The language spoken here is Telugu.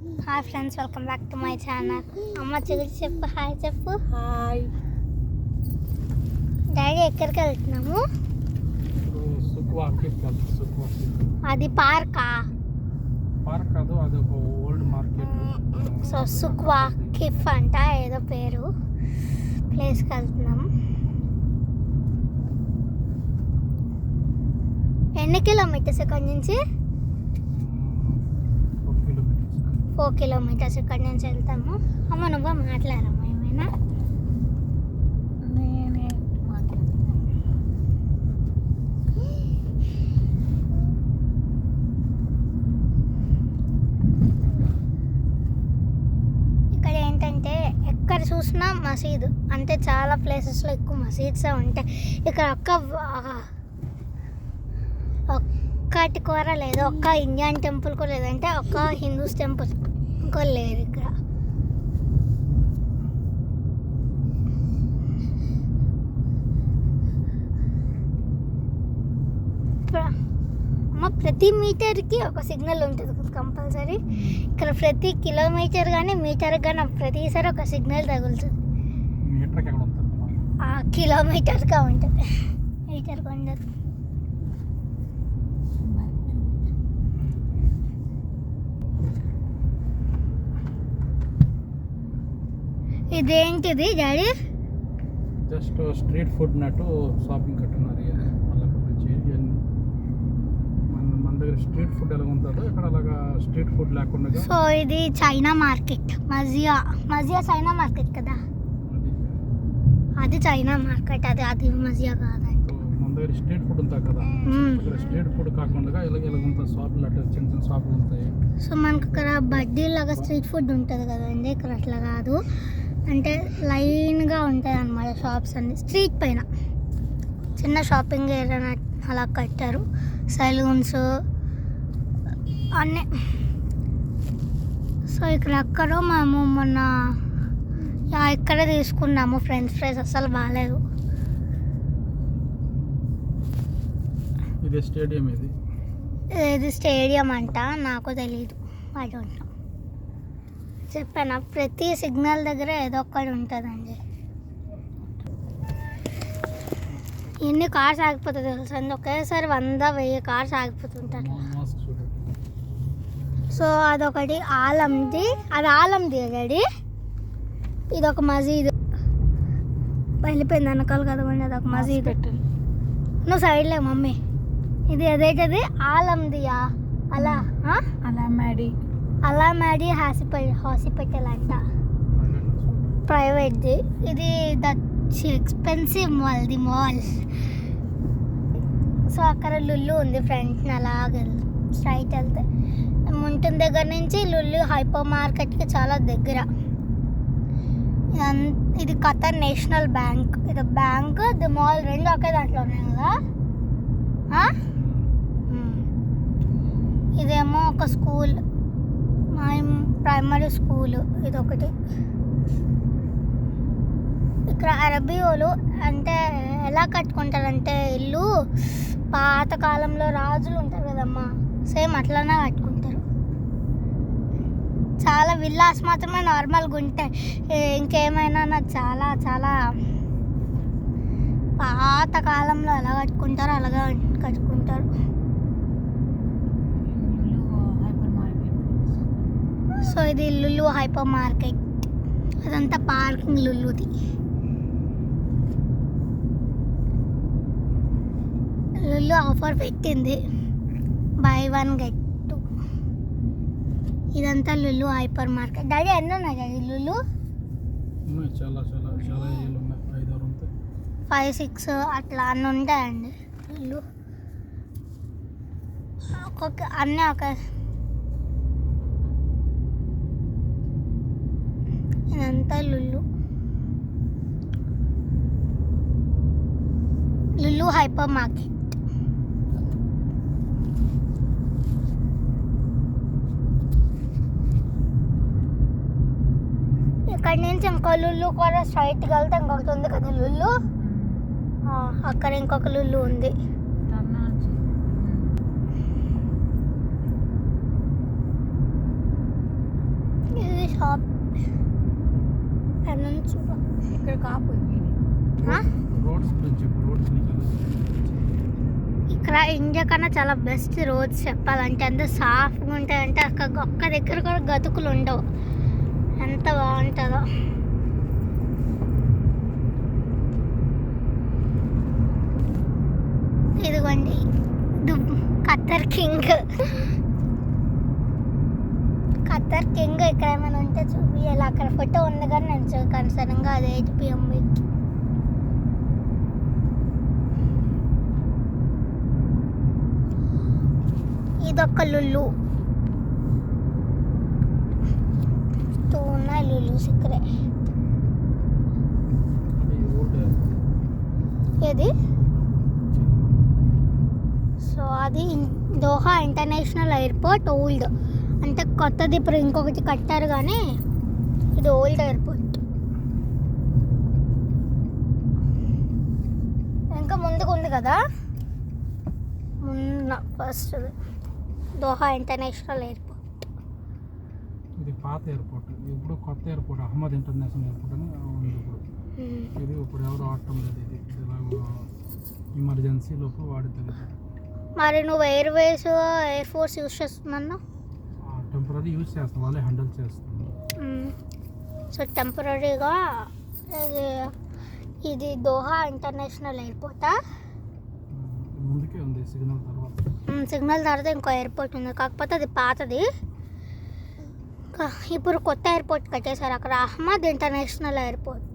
Hi friends, welcome back to my channel. అమ్మ చూసి చెప్పు, హాయ్ చెప్పు. హాయ్. డాడీ ఎక్కడికి వెళ్తున్నాము? అది పార్కా? పార్క్ కాదు, అది ఒక ఓల్డ్ మార్కెట్. సో సుక్వా కిఫ్ అంట ఏదో పేరు ప్లేస్కి వెళ్తున్నాం. ఎన్ని కిలోమీటర్స్ ఇక్కడ నుంచి? 4 కిలోమీటర్స్ ఇక్కడ నుంచి వెళ్తాము. అమ్మ నువ్వు మాట్లాడమ్మా ఏమైనా? నేనే ఇక్కడ ఏంటంటే ఎక్కడ చూసినా మసీదు, అంటే చాలా ప్లేసెస్లో ఎక్కువ మసీద్సే ఉంటాయి. ఇక్కడ ఒక్కటి కూడా లేదు, ఒక్క ఇండియన్ టెంపుల్ కూడా లేదంటే ఒక్క హిందూస్ టెంపుల్ కూడా లేదు ఇక్కడ. అమ్మ ప్రతి మీటర్కి ఒక సిగ్నల్ ఉంటుంది కంపల్సరీ. ఇక్కడ ప్రతి కిలోమీటర్ కానీ మీటర్ కానీ ప్రతిసారి ఒక సిగ్నల్ తగులుతుంది. కిలోమీటర్గా ఉంటుంది, మీటర్గా ఉండదు. ఇదేంటిది డాడీ? జస్ట్ స్ట్రీట్ ఫుడ్ నట్టు షాపింగ్ కట్టున్నారు. మన దగ్గర స్ట్రీట్ ఫుడ్ ఎలా ఉంటుందో ఇక్కడ అలాగా స్ట్రీట్ ఫుడ్ లేకుండా. సో ఇది చైనా మార్కెట్, మజియా చైనా మార్కెట్ కదా? అది చైనా మార్కెట్, అది మజియా కాదండి. మన దగ్గర స్ట్రీట్ ఫుడ్ ఉంటుంది కదా, ఇక్కడ స్ట్రీట్ ఫుడ్ కాకుండా ఇలా ఉంటుంది. షాపులు అట్లా చిన్న చిన్న షాపులు ఉంటాయి. సో మనకు ఇక్కడ బడ్డీ లాగా స్ట్రీట్ ఫుడ్ ఉంటుంది కదండి, ఇక్కడ అట్లా కాదు. అంటే లైన్గా ఉంటాయి అన్నమాట షాప్స్ అన్ని. స్ట్రీట్ పైన చిన్న షాపింగ్ ఏరియా అలా కట్టారు. సలూన్స్ అన్నీ. సో ఇక్కడ ఎక్కడో మేము మొన్న ఇక్కడే తీసుకున్నాము ఫ్రెంచ్ ఫ్రైస్, అసలు బాగాలేదు. ఇది స్టేడియం అంట, నాకు తెలీదు, ఐ డోంట్ నో. చెప్పాను ప్రతి సిగ్నల్ దగ్గర ఏదో ఒక్కటి ఉంటుందండి. ఎన్ని కార్స్ ఆగిపోతుంది తెలుసండి, ఒకేసారి 100-1000 కార్స్ ఆగిపోతుంటారు. సో అదొకటి ఆలంది, అది ఆలంది డాడీ. ఇది ఒక మసీదు వెళ్ళిపోయింది వెనకాల కదవండి, అదొక మసీదు. నువ్వు సైడ్లే మమ్మీ. ఇది అదేంటది ఆలందియా? అలామాడి హాస్పిటల్ అంట, ప్రైవేట్ది. ఇది ఎక్స్పెన్సివ్ మాల్. సో అక్కడ లుల్లు ఉంది ఫ్రంట్, అలాగే స్ట్రైట్ వెళ్తే ముంటిన దగ్గర నుంచి లుల్లు హైపర్ మార్కెట్కి చాలా దగ్గర. ఇది ఖతర్ నేషనల్ బ్యాంక్. ఇది బ్యాంక్, ది మాల్ రెండు ఒకే దాంట్లో ఉన్నాయి కదా. ఇదేమో ఒక స్కూల్, ప్రైమరీ స్కూల్ ఇదొకటి. ఇక్కడ అరబీ వాళ్ళు అంటే ఎలా కట్టుకుంటారంటే ఇల్లు పాతకాలంలో రాజులు ఉంటారు కదమ్మా, సేమ్ అట్లానే కట్టుకుంటారు. చాలా విల్లాస్ మాత్రమే నార్మల్గా ఉంటాయి, ఇంకేమైనా నాకు చాలా చాలా పాతకాలంలో ఎలా కట్టుకుంటారో అలాగా కట్టుకుంటారు. సో ఇది లుల్లు హైపర్ మార్కెట్, అదంతా పార్కింగ్ లుల్లుది. లుల్లు ఆఫర్ పెట్టింది, buy 1 get 2. ఇదంతా లుల్లు హైపర్ మార్కెట్. డాడీ ఎన్ని ఉన్నాయి డాడీ లుల్లు? చాలా చాలా చాలా 5-6 అట్లా అన్నీ ఉంటాయండి లుల్లు. ఒక్కొక్క అన్నీ ఒక ఇదంతా లుల్లు హైపర్ మార్కెట్. ఇక్కడ నుంచి ఇంకో లుల్లు కూడా స్ట్రైట్గా వెళ్తే ఇంకొకటి ఉంది కదా లుల్లు, అక్కడ ఇంకొక లుల్లు ఉంది. షాప్ పెనున్సులా ఇక్కడ కాపు రోడ్స్ గురించి చెప్పు. రోడ్స్ నీకు ఎలా ఇక్కడ ఇండియా కన్నా చాలా బెస్ట్ రోడ్స్ చెప్పాలంటే ఎంత సాఫ్ట్గా ఉంటాయంటే అక్కడ ఒక్క దగ్గర కూడా గతుకులు ఉండవు, ఎంత బాగుంటుందో. ఇదిగోండి ఖత్తర్ కింగ్. ఖత్తర్ కింగ్ ఇక్కడ ఏమైనా ఉంటే చూపించాలి. అక్కడ ఫోటో ఉంది కానీ నేను చూడకాను సడన్గా అది 8 PM. ఇదొక లుల్లు, టూ ఉన్నాయి లుల్లుస్ ఇక్కడే. అంటే ఈ రోడ్ ఏది? సో అది దోహా ఇంటర్నేషనల్ ఎయిర్పోర్ట్ ఓల్డ్, అంటే కొత్తది ఇప్పుడు ఇంకొకటి కట్టారు కానీ ఇది ఓల్డ్ ఎయిర్పోర్ట్. ఇంకా ముందుకు ఉంది కదా, ముందు ఫస్ట్ దోహా ఇంటర్నేషనల్ ఎయిర్పోర్ట్. ఇది పాత ఎయిర్పోర్ట్, ఇప్పుడు కొత్త ఎయిర్పోర్ట్ అహ్మద్ ఇంటర్నేషనల్ ఎయిర్పోర్ట్ అని ఉంది ఇప్పుడు. ఇది ఇప్పుడు ఎవరు వాడటం లేదు. ఇది ఇలాగ ఎమర్జెన్సీలోపు వాడుతుంది. మరి నువ్వు ఎయిర్వేస్ ఎయిర్ ఫోర్స్ యూస్ చేస్తున్నాను. టెంపరీ యూజ్ చేస్తాం, వాళ్ళే హ్యాండిల్ చేస్తాం. సో టెంపరీగా ఇది దోహా ఇంటర్నేషనల్ ఎయిర్పోర్టా? ముందుకే ఉంది సిగ్నల్ తర్వాత. సిగ్నల్ తర్వాత ఇంకో ఎయిర్పోర్ట్ ఉంది, కాకపోతే అది పాతది. ఇప్పుడు కొత్త ఎయిర్పోర్ట్ కట్టేశారు అక్కడ, అహ్మద్ ఇంటర్నేషనల్ ఎయిర్పోర్ట్.